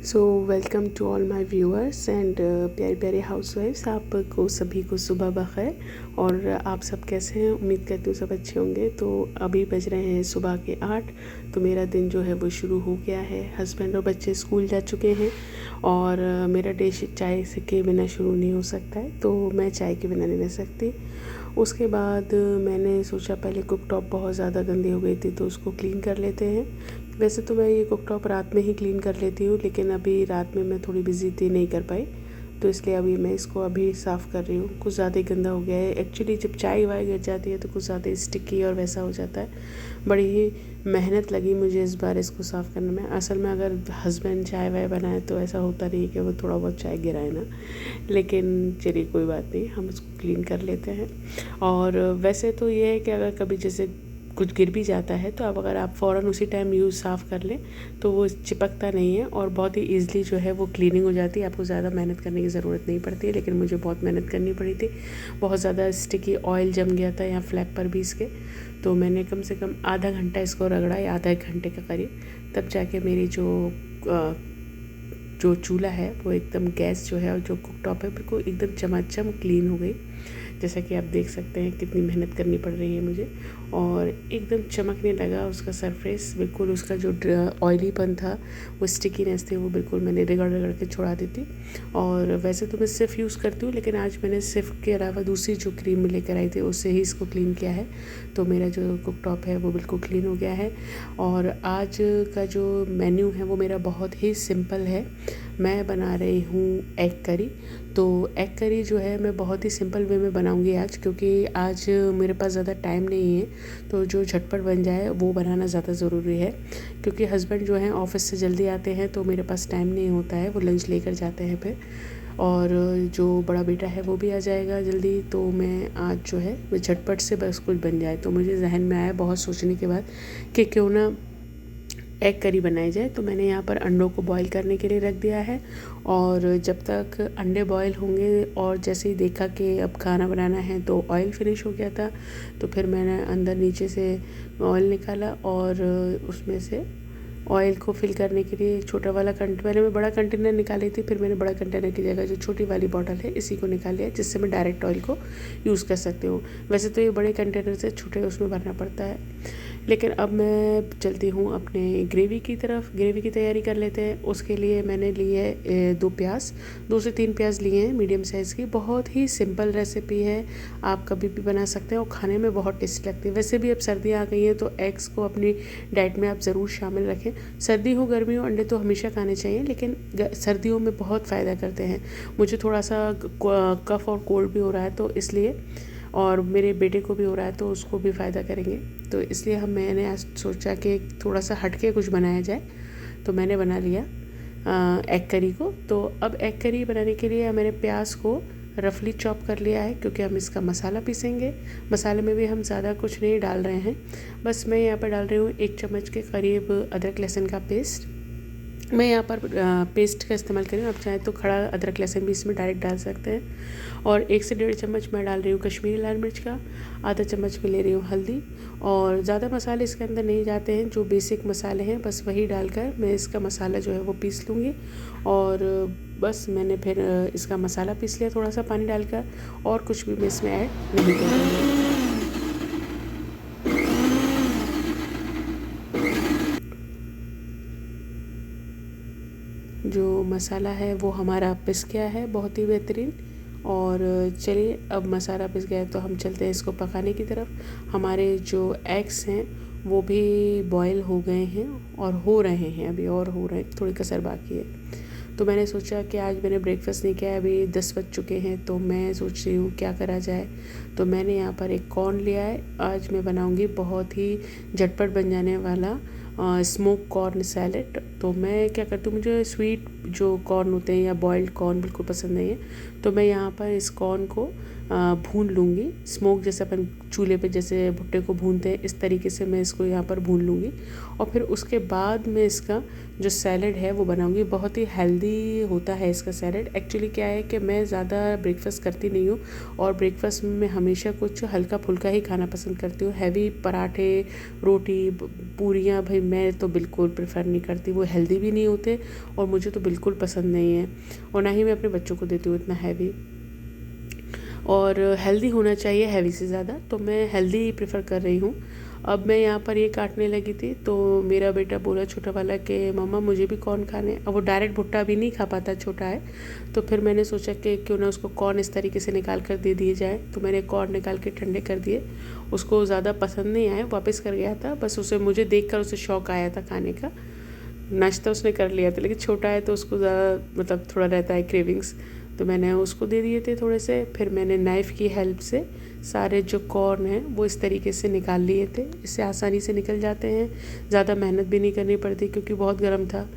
So welcome to all my viewers and प्यारे प्यारे हाउसवाइफ्स, आपको सभी को सुबह बखैर। और आप सब कैसे हैं? उम्मीद करती हूँ सब अच्छे होंगे। तो अभी बज रहे हैं सुबह के 8। तो मेरा दिन जो है वो शुरू हो गया है। हस्बैंड और बच्चे स्कूल जा चुके हैं और मेरा डे चाय से के बिना शुरू नहीं हो सकता है, तो मैं चाय के बिना नहीं रह सकती। उसके बाद मैंने सोचा पहले कुक टॉप बहुत ज़्यादा गंदी हो गई थी तो उसको क्लीन कर लेते हैं। वैसे तो मैं ये कुक टॉप रात में ही क्लीन कर लेती हूँ, लेकिन अभी रात में मैं थोड़ी बिज़ी थी, नहीं कर पाई, तो इसलिए अभी मैं इसको अभी साफ़ कर रही हूँ। कुछ ज़्यादा ही गंदा हो गया है। एक्चुअली जब चाय वाय गिर जाती है तो कुछ ज़्यादा स्टिकी और वैसा हो जाता है। बड़ी ही मेहनत लगी मुझे इस बार इसको साफ़ करने में। असल में अगर हस्बैंड चाय वाय बनाए तो ऐसा होता नहीं कि वो थोड़ा बहुत चाय गिराए ना, लेकिन चलिए कोई बात नहीं, हम उसको क्लीन कर लेते हैं। और वैसे तो ये है कि अगर कभी जैसे कुछ गिर भी जाता है तो अब अगर आप फ़ौरन उसी टाइम यूज़ साफ़ कर लें तो वो चिपकता नहीं है और बहुत ही ईज़िली जो है वो क्लीनिंग हो जाती है। आपको ज़्यादा मेहनत करने की ज़रूरत नहीं पड़ती है, लेकिन मुझे बहुत मेहनत करनी पड़ी थी। बहुत ज़्यादा स्टिकी ऑयल जम गया था यहाँ फ्लैग पर भी इसके, तो मैंने कम से कम आधा घंटा इसको रगड़ा, या आधा एक घंटे के करीब, तब जाके मेरी जो चूल्हा है वो एकदम, गैस जो है और जो कुकटॉप है बिल्कुल एकदम चमाचम क्लीन हो गई। जैसा कि आप देख सकते हैं कितनी मेहनत करनी पड़ रही है मुझे, और एकदम चमकने लगा उसका सरफेस। बिल्कुल उसका जो ऑयलीपन था, वो स्टिकीनेस थी, वो बिल्कुल मैंने रगड़ रगड़ के छुड़ा दी थी। और वैसे तो मैं सिर्फ यूज़ करती हूँ, लेकिन आज मैंने सिर्फ के अलावा दूसरी जो क्रीम लेकर आई थी उससे ही इसको क्लीन किया है। तो मेरा जो कुकटॉप है वो बिल्कुल क्लीन हो गया है। और आज का जो मेन्यू है वो मेरा बहुत ही सिंपल है। मैं बना रही हूँ एग करी। तो एग करी जो है मैं बहुत ही सिंपल वे में बनाऊंगी आज, क्योंकि आज मेरे पास ज़्यादा टाइम नहीं है, तो जो झटपट बन जाए वो बनाना ज़्यादा ज़रूरी है। क्योंकि हस्बैंड जो हैं ऑफ़िस से जल्दी आते हैं तो मेरे पास टाइम नहीं होता है, वो लंच लेकर जाते हैं फिर। और जो बड़ा बेटा है वो भी आ जाएगा जल्दी, तो मैं आज जो है वो झटपट से बस कुछ बन जाए। तो मुझे जहन में आया बहुत सोचने के बाद कि क्यों ना एग करी बनाई जाए। तो मैंने यहाँ पर अंडों को बॉईल करने के लिए रख दिया है, और जब तक अंडे बॉईल होंगे, और जैसे ही देखा कि अब खाना बनाना है तो ऑयल फिनिश हो गया था, तो फिर मैंने अंदर नीचे से ऑयल निकाला और उसमें से ऑयल को फिल करने के लिए एक छोटा वाला पहले मैं बड़ा कंटेनर निकाली थी, फिर मैंने बड़ा कंटेनर की जगह जो छोटी वाली बॉटल है इसी को निकाल लिया, जिससे मैं डायरेक्ट ऑयल को यूज़ कर सकती हूँ। वैसे तो ये बड़े कंटेनर से छोटे उसमें भरना पड़ता है, लेकिन अब मैं चलती हूँ अपने ग्रेवी की तरफ। ग्रेवी की तैयारी कर लेते हैं। उसके लिए मैंने लिए 2 से 3 प्याज लिए हैं मीडियम साइज़ की। बहुत ही सिंपल रेसिपी है, आप कभी भी बना सकते हैं और खाने में बहुत टेस्टी लगती है। वैसे भी अब सर्दियाँ आ गई हैं तो एग्स को अपनी डाइट में आप ज़रूर शामिल रखें। सर्दी हो गर्मी हो, अंडे तो हमेशा खाने चाहिए, लेकिन सर्दियों में बहुत फ़ायदा करते हैं। मुझे थोड़ा सा कफ़ और कोल्ड भी हो रहा है तो इसलिए, और मेरे बेटे को भी हो रहा है तो उसको भी फ़ायदा करेंगे, तो इसलिए मैंने आज सोचा कि थोड़ा सा हटके कुछ बनाया जाए। तो मैंने बना लिया एग करी को। तो अब एग करी बनाने के लिए मैंने प्याज को रफली चॉप कर लिया है, क्योंकि हम इसका मसाला पीसेंगे। मसाले में भी हम ज़्यादा कुछ नहीं डाल रहे हैं, बस मैं यहाँ पर डाल रही हूँ 1 चम्मच के करीब अदरक लहसुन का पेस्ट। मैं यहाँ पर पेस्ट का इस्तेमाल कर रही हूँ, आप चाहें तो खड़ा अदरक लहसुन भी इसमें डायरेक्ट डाल सकते हैं। और 1 से 1.5 चम्मच मैं डाल रही हूँ कश्मीरी लाल मिर्च का, आधा चम्मच में ले रही हूँ हल्दी। और ज़्यादा मसाले इसके अंदर नहीं जाते हैं, जो बेसिक मसाले हैं बस वही डालकर मैं इसका मसाला जो है वो पीस लूँगी। और बस मैंने फिर इसका मसाला पीस लिया थोड़ा सा पानी डालकर, और कुछ भी मैं इसमें ऐड नहीं कर रही हूँ। जो मसाला है वो हमारा पिस गया है बहुत ही बेहतरीन। और चलिए, अब मसाला पिस गया है तो हम चलते हैं इसको पकाने की तरफ। हमारे जो एग्स हैं वो भी बॉईल हो गए हैं और हो रहे हैं, अभी और हो रहे हैं, थोड़ी कसर बाकी है। तो मैंने सोचा कि आज मैंने ब्रेकफास्ट नहीं किया है, अभी 10 बज चुके हैं, तो मैं सोच रही हूँ क्या करा जाए। तो मैंने यहाँ पर एक कॉर्न लिया है। आज मैं बनाऊँगी बहुत ही झटपट बन जाने वाला स्मोक कॉर्न सैलेड। तो मैं क्या करती हूँ, मुझे स्वीट जो कॉर्न होते हैं या बॉइल्ड कॉर्न बिल्कुल पसंद नहीं है, तो मैं यहाँ पर इस कॉर्न को भून लूँगी। स्मोक जैसे अपन चूल्हे पे जैसे भुट्टे को भूनते हैं, इस तरीके से मैं इसको यहाँ पर भून लूँगी। और फिर उसके बाद मैं इसका जो सैलड है वो बनाऊँगी। बहुत ही हेल्दी होता है इसका सैलड। एक्चुअली क्या है कि मैं ज़्यादा ब्रेकफास्ट करती नहीं हूँ, और ब्रेकफास्ट में मैं हमेशा कुछ हल्का फुल्का ही खाना पसंद करती हूँ। हैवी पराठे, रोटी, पूरियाँ भाई मैं तो बिल्कुल प्रेफर नहीं करती। वो हेल्दी भी नहीं होते और मुझे तो बिल्कुल पसंद नहीं है, और ना ही मैं अपने बच्चों को देती हूँ इतना हैवी। और हेल्दी होना चाहिए हैवी से ज़्यादा, तो मैं हेल्दी प्रेफर कर रही हूँ। अब मैं यहाँ पर ये काटने लगी थी, तो मेरा बेटा बोला छोटा वाला कि मम्मा मुझे भी कॉर्न खाने। अब वो डायरेक्ट भुट्टा भी नहीं खा पाता, छोटा है, तो फिर मैंने सोचा कि क्यों ना उसको कॉर्न इस तरीके से निकाल कर दे दिए जाए। तो मैंने कॉर्न निकाल के ठंडे कर दिए। उसको ज़्यादा पसंद नहीं आए, वापस कर गया था। बस उसे मुझे देख कर उसे शौक़ आया था खाने का। नाश्ता उसने कर लिया था, लेकिन छोटा है तो उसको ज़्यादा मतलब थोड़ा रहता है क्रेविंग्स, तो मैंने उसको दे दिए थे थोड़े से। फिर मैंने नाइफ़ की हेल्प से सारे जो कॉर्न हैं वो इस तरीके से निकाल लिए थे। इससे आसानी से निकल जाते हैं, ज़्यादा मेहनत भी नहीं करनी पड़ती क्योंकि बहुत गर्म था।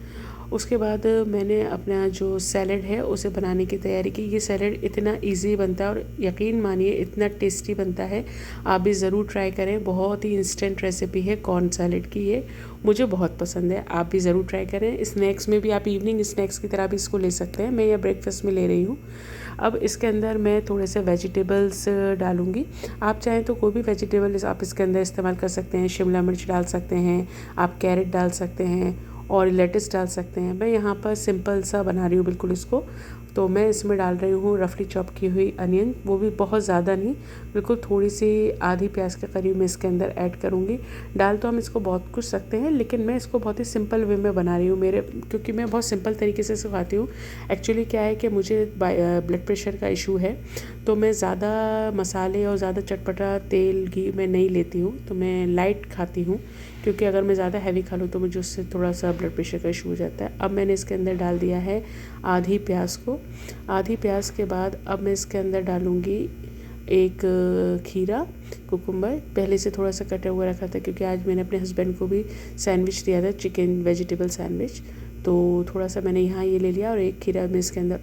उसके बाद मैंने अपना जो सैलड है उसे बनाने की तैयारी की। ये सैलड इतना इजी बनता है और यकीन मानिए इतना टेस्टी बनता है, आप भी ज़रूर ट्राई करें। बहुत ही इंस्टेंट रेसिपी है कॉर्न सैलड की, ये मुझे बहुत पसंद है, आप भी ज़रूर ट्राई करें। स्नैक्स में भी आप इवनिंग स्नैक्स की तरह भी इसको ले सकते हैं। मैं यह ब्रेकफास्ट में ले रही हूँ। अब इसके अंदर मैं थोड़े से वेजिटेबल्स डालूँगी। आप चाहें तो कोई भी वेजिटेबल आप इसके अंदर इस्तेमाल कर सकते हैं। शिमला मिर्च डाल सकते हैं, आप कैरेट डाल सकते हैं और लेट्स डाल सकते हैं। मैं यहाँ पर सिंपल सा बना रही हूँ बिल्कुल इसको, तो मैं इसमें डाल रही हूँ रफली चॉप की हुई अनियन, वो भी बहुत ज़्यादा नहीं, बिल्कुल थोड़ी सी आधी प्याज के करीब मैं इसके अंदर ऐड करूँगी। डाल तो हम इसको बहुत कुछ सकते हैं, लेकिन मैं इसको बहुत ही सिंपल वे में बना रही हूँ क्योंकि मैं बहुत सिंपल तरीके से सिखाती हूँ। एक्चुअली क्या है कि मुझे ब्लड प्रेशर का इशू है, तो मैं ज़्यादा मसाले और ज़्यादा चटपटा तेल घी मैं नहीं लेती हूँ, तो मैं लाइट खाती हूँ, क्योंकि अगर मैं ज़्यादा हैवी खा लूँ तो मुझे उससे थोड़ा सा ब्लड प्रेशर का इशू हो जाता है। अब मैंने इसके अंदर डाल दिया है आधी प्याज को। आधी प्याज के बाद अब मैं इसके अंदर डालूँगी एक खीरा, कुकुम्बर पहले से थोड़ा सा कटा हुआ रखा था, क्योंकि आज मैंने अपने हस्बैंड को भी सैंडविच दिया था, चिकन वेजिटेबल सैंडविच, तो थोड़ा सा मैंने यहाँ ये ले लिया और एक खीरा मैं इसके अंदर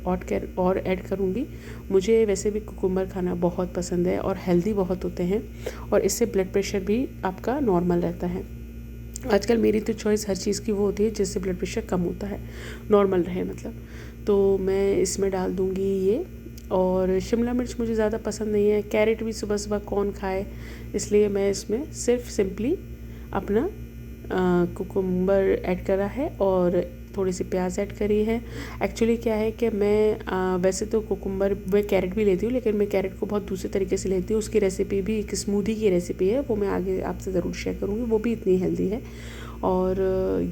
और ऐड करूँगी। मुझे वैसे भी कुकुम्बर खाना बहुत पसंद है और हेल्दी बहुत होते हैं, और इससे ब्लड प्रेशर भी आपका नॉर्मल रहता है। आजकल मेरी तो चॉइस हर चीज़ की वो होती है जिससे ब्लड प्रेशर कम होता है, नॉर्मल रहे मतलब। तो मैं इसमें डाल दूँगी ये, और शिमला मिर्च मुझे ज़्यादा पसंद नहीं है। कैरेट भी सुबह सुबह कौन खाए, इसलिए मैं इसमें सिर्फ सिंपली अपना कुकुम्बर ऐड करा है और थोड़ी सी प्याज ऐड करी है। एक्चुअली क्या है कि मैं वैसे तो कुकुम्बर मैं कैरेट भी लेती हूँ, लेकिन मैं कैरेट को बहुत दूसरे तरीके से लेती हूँ। उसकी रेसिपी भी एक स्मूदी की रेसिपी है, वो मैं आगे आपसे ज़रूर शेयर करूँगी, वो भी इतनी हेल्दी है। और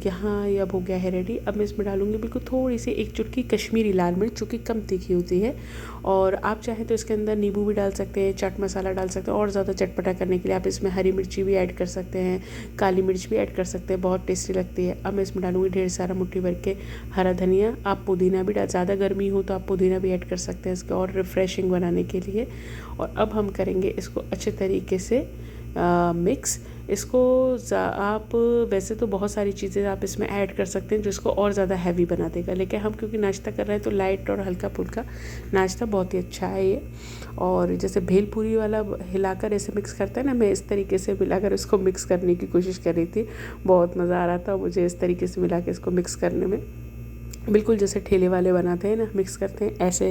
यहाँ ये अब हो गया है रेडी। अब मैं इसमें डालूँगी बिल्कुल थोड़ी सी एक चुटकी कश्मीरी लाल मिर्च, जो कि कम तीखी होती है, और आप चाहें तो इसके अंदर नींबू भी डाल सकते हैं, चाट मसाला डाल सकते हैं, और ज़्यादा चटपटा करने के लिए आप इसमें हरी मिर्ची भी ऐड कर सकते हैं, काली मिर्च भी ऐड कर सकते हैं, बहुत टेस्टी लगती है। अब मैं इसमें डालूँगी ढेर सारा मुट्ठी भर के हरा धनिया। आप पुदीना भी ज़्यादा गर्मी हो तो आप पुदीना भी ऐड कर सकते हैं इसके और रिफ़्रेशिंग बनाने के लिए। और अब हम करेंगे इसको अच्छे तरीके से मिक्स। इसको आप वैसे तो बहुत सारी चीज़ें आप इसमें ऐड कर सकते हैं जो इसको और ज़्यादा हैवी बना देगा, लेकिन हम क्योंकि नाश्ता कर रहे हैं तो लाइट और हल्का फुल्का नाश्ता बहुत ही अच्छा है ये। और जैसे भेलपूरी वाला हिलाकर ऐसे मिक्स करते हैं ना, मैं इस तरीके से मिलाकर इसको मिक्स करने की कोशिश कर रही थी। बहुत मज़ा आ रहा था मुझे इस तरीके से मिला के इसको मिक्स करने में, बिल्कुल जैसे ठेले वाले बनाते हैं ना, मिक्स करते हैं, ऐसे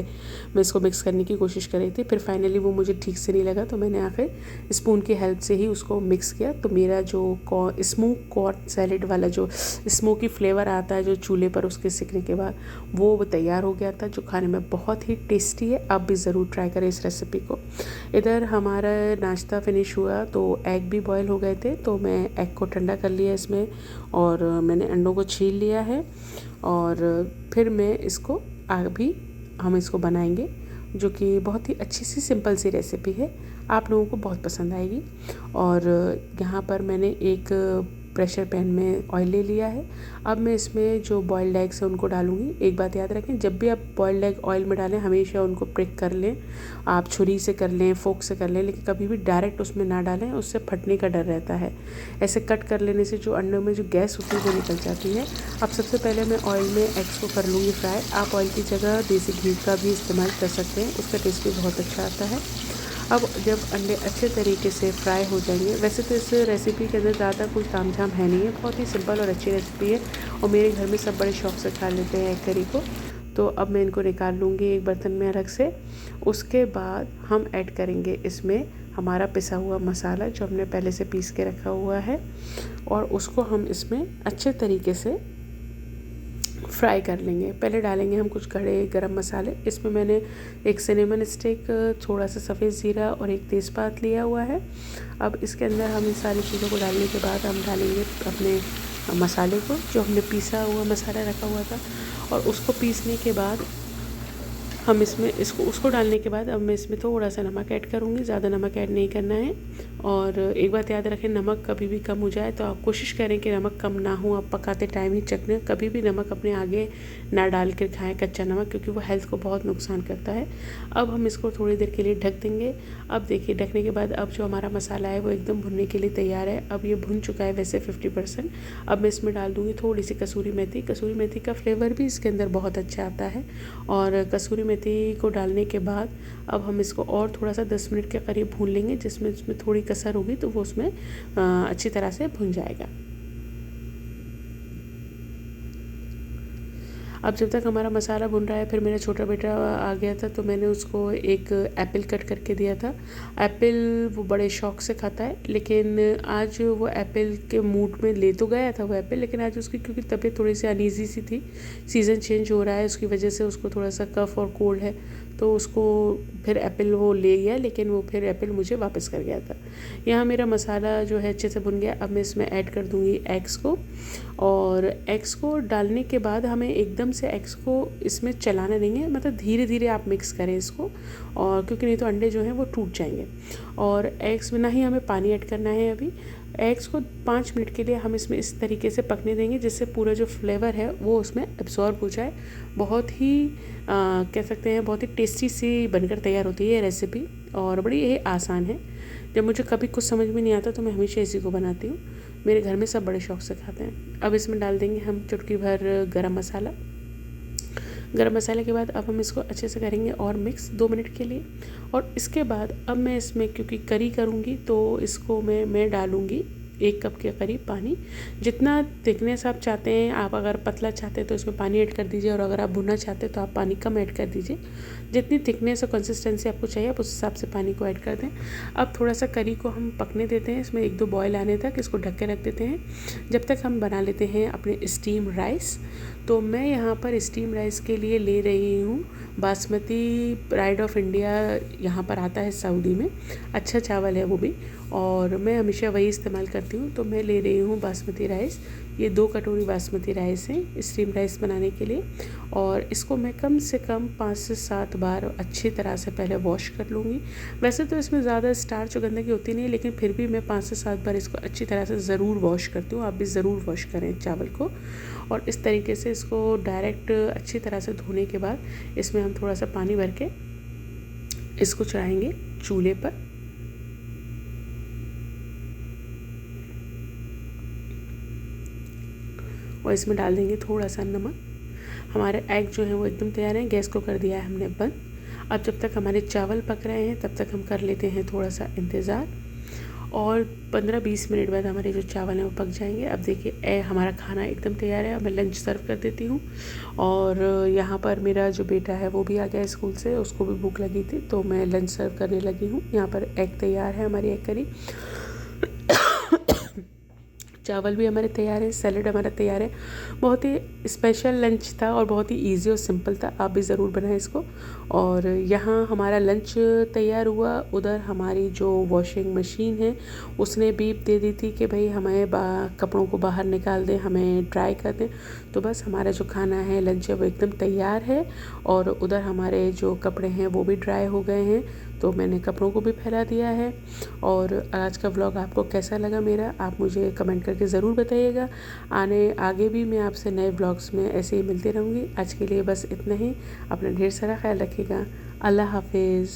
मैं इसको मिक्स करने की कोशिश कर रही थी। फिर फाइनली वो मुझे ठीक से नहीं लगा, तो मैंने आखिर स्पून की हेल्प से ही उसको मिक्स किया। तो मेरा जो स्मोक कॉर्न सैलेड वाला जो स्मोकी फ्लेवर आता है जो चूल्हे पर उसके सिकने के बाद, वो तैयार हो गया था, जो खाने में बहुत ही टेस्टी है। आप भी ज़रूर ट्राई करें इस रेसिपी को। इधर हमारा नाश्ता फिनिश हुआ तो एग भी बॉयल हो गए थे, तो मैं एग को ठंडा कर लिया इसमें, और मैंने अंडों को छील लिया है, और फिर मैं इसको अभी हम इसको बनाएंगे, जो कि बहुत ही अच्छी सी सिंपल सी रेसिपी है, आप लोगों को बहुत पसंद आएगी। और यहाँ पर मैंने एक प्रेशर पैन में ऑयल ले लिया है। अब मैं इसमें जो बॉइल्ड एग्स हैं उनको डालूँगी। एक बात याद रखें, जब भी आप बॉइल्ड एग ऑयल में डालें हमेशा उनको प्रिक कर लें, आप छुरी से कर लें, फोक से कर लें, लेकिन कभी भी डायरेक्ट उसमें ना डालें, उससे फटने का डर रहता है। ऐसे कट कर लेने से जो अंडों में जो गैस होती है वो निकल जाती है। अब सबसे पहले मैं ऑयल में एग्स को कर लूँगी फ्राई। आप ऑयल की जगह देसी घी का भी इस्तेमाल कर सकते हैं, उसका टेस्ट भी बहुत अच्छा आता है। अब जब अंडे अच्छे तरीके से फ्राई हो जाएंगे, वैसे तो इस रेसिपी के अंदर ज़्यादा कोई तामझाम है नहीं है, बहुत ही सिंपल और अच्छी रेसिपी है और मेरे घर में सब बड़े शौक से खा लेते हैं एग करी को। तो अब मैं इनको निकाल लूँगी एक बर्तन में अलग से। उसके बाद हम ऐड करेंगे इसमें हमारा पिसा हुआ मसाला जो हमने पहले से पीस के रखा हुआ है, और उसको हम इसमें अच्छे तरीके से फ्राई कर लेंगे। पहले डालेंगे हम कुछ खड़े गरम मसाले। इसमें मैंने एक सिनेमन स्टिक, थोड़ा सा सफ़ेद ज़ीरा और एक तेज़पात लिया हुआ है। अब इसके अंदर हम इन सारी चीज़ों को डालने के बाद हम डालेंगे अपने मसाले को, जो हमने पीसा हुआ मसाला रखा हुआ था, और उसको पीसने के बाद हम इसमें उसको डालने के बाद अब मैं इसमें थोड़ा सा नमक ऐड करूँगी। ज़्यादा नमक ऐड नहीं करना है। और एक बात याद रखें, नमक कभी भी कम हो जाए तो आप कोशिश करें कि नमक कम ना हो। आप पकाते टाइम ही चेक करें, कभी भी नमक अपने आगे ना डाल कर खाएँ कच्चा नमक, क्योंकि वो हेल्थ को बहुत नुकसान करता है। अब हम इसको थोड़ी देर के लिए ढक देंगे। अब देखिए, ढकने के बाद अब जो हमारा मसाला है वो एकदम भुनने के लिए तैयार है। अब ये भुन चुका है वैसे 50%। अब मैं इसमें डाल दूँगी थोड़ी सी कसूरी मेथी। कसूरी मेथी का फ्लेवर भी इसके अंदर बहुत अच्छा आता है। और कसूरी मेथी को डालने के बाद अब हम इसको और थोड़ा सा 10 मिनट के करीब भून लेंगे, जिसमें इसमें थोड़ी कसर होगी तो वो उसमें अच्छी तरह से भुन जाएगा। अब जब तक हमारा मसाला भुन रहा है, फिर मेरा छोटा बेटा आ गया था तो मैंने उसको एक एप्पल कट करके दिया था। एप्पल वो बड़े शौक से खाता है, लेकिन आज वो एप्पल के मूड में ले तो गया था वो एप्पल, लेकिन आज उसकी क्योंकि तबीयत थोड़ी सी अनईजी सी थी, सीज़न चेंज हो रहा है, उसकी वजह से उसको थोड़ा सा कफ और कोल्ड है, तो उसको फिर एप्पल वो ले गया, लेकिन वो फिर एप्पल मुझे वापस कर गया था। यहाँ मेरा मसाला जो है अच्छे से भुन गया। अब मैं इसमें ऐड कर दूँगी एग्स को, और एग्स को डालने के बाद हमें एकदम से एग्स को इसमें चलाना नहीं है, मतलब धीरे धीरे आप मिक्स करें इसको, और क्योंकि नहीं तो अंडे जो हैं वो टूट जाएंगे। और एग्स में ना ही हमें पानी ऐड करना है। अभी एग्स को 5 मिनट के लिए हम इसमें इस तरीके से पकने देंगे, जिससे पूरा जो फ्लेवर है वो उसमें एब्जॉर्ब हो जाए। बहुत ही कह सकते हैं बहुत ही टेस्टी सी बनकर तैयार होती है ये रेसिपी, और बड़ी ये आसान है। जब मुझे कभी कुछ समझ में नहीं आता तो मैं हमेशा इसी को बनाती हूँ। मेरे घर में सब बड़े शौक से खाते हैं। अब इसमें डाल देंगे हम चुटकी भर गरम मसाला। गरम मसाले के बाद अब हम इसको अच्छे से करेंगे और मिक्स 2 मिनट के लिए। और इसके बाद अब मैं इसमें क्योंकि करी करूँगी तो इसको मैं डालूँगी 1 कप के करीब पानी। जितना थिकनेस आप चाहते हैं, आप अगर पतला चाहते हैं तो इसमें पानी ऐड कर दीजिए, और अगर आप भुना चाहते हैं तो आप पानी कम ऐड कर दीजिए। जितनी थिकनेस और कंसिस्टेंसी आपको चाहिए आप उस हिसाब से पानी को ऐड कर दें। अब थोड़ा सा करी को हम पकने देते हैं, इसमें 1-2 बॉयल आने तक इसको ढक के रख देते हैं, जब तक हम बना लेते हैं अपने स्टीम राइस। तो मैं यहाँ पर स्टीम राइस के लिए ले रही हूँ बासमती प्राइड ऑफ इंडिया, यहाँ पर आता है सऊदी में, अच्छा चावल है वो भी, और मैं हमेशा वही इस्तेमाल करती हूँ। तो मैं ले रही हूँ बासमती राइस। ये 2 कटोरी बासमती राइस है स्टीम राइस बनाने के लिए, और इसको मैं कम से कम 5 से 7 बार अच्छी तरह से पहले वॉश कर लूँगी। वैसे तो इसमें ज़्यादा स्टार्च और गंदगी होती नहीं है, लेकिन फिर भी मैं 5 से 7 बार इसको अच्छी तरह से ज़रूर वॉश करती हूँ। आप भी ज़रूर वॉश करें चावल को। और इस तरीके से इसको डायरेक्ट अच्छी तरह से धोने के बाद इसमें हम थोड़ा सा पानी भर के इसको चढ़ाएंगे चूल्हे पर। और इसमें डाल देंगे थोड़ा सा नमक। हमारे एग जो हैं वो एकदम तैयार हैं। गैस को कर दिया है हमने बंद। अब जब तक हमारे चावल पक रहे हैं तब तक हम कर लेते हैं थोड़ा सा इंतज़ार, और 15-20 मिनट बाद हमारे जो चावल हैं वो पक जाएंगे। अब देखिए हमारा खाना एकदम तैयार है। अब मैं लंच सर्व कर देती हूँ। और यहाँ पर मेरा जो बेटा है वो भी आ गया स्कूल से, उसको भी भूख लगी थी तो मैं लंच सर्व करने लगी हूँ। यहाँ पर एग तैयार है, हमारी एग करी, चावल भी हमारे तैयार हैं, सैलड हमारा तैयार है। बहुत ही स्पेशल लंच था और बहुत ही इजी और सिंपल था। आप भी ज़रूर बनाएं इसको। और यहाँ हमारा लंच तैयार हुआ। उधर हमारी जो वॉशिंग मशीन है उसने बीप दे दी थी कि भाई हमें कपड़ों को बाहर निकाल दें, हमें ड्राई कर दें। तो बस हमारा जो खाना है लंच है वो एकदम तैयार है। और उधर हमारे जो कपड़े हैं वो भी ड्राई हो गए हैं, तो मैंने कपड़ों को भी फैला दिया है। और आज का व्लॉग आपको कैसा लगा मेरा, आप मुझे कमेंट करके ज़रूर बताइएगा। आगे भी मैं आपसे नए व्लॉग्स में ऐसे ही मिलती रहूँगी। आज के लिए बस इतना ही। अपना ढेर सारा ख्याल रखिएगा। अल्लाह हाफिज़।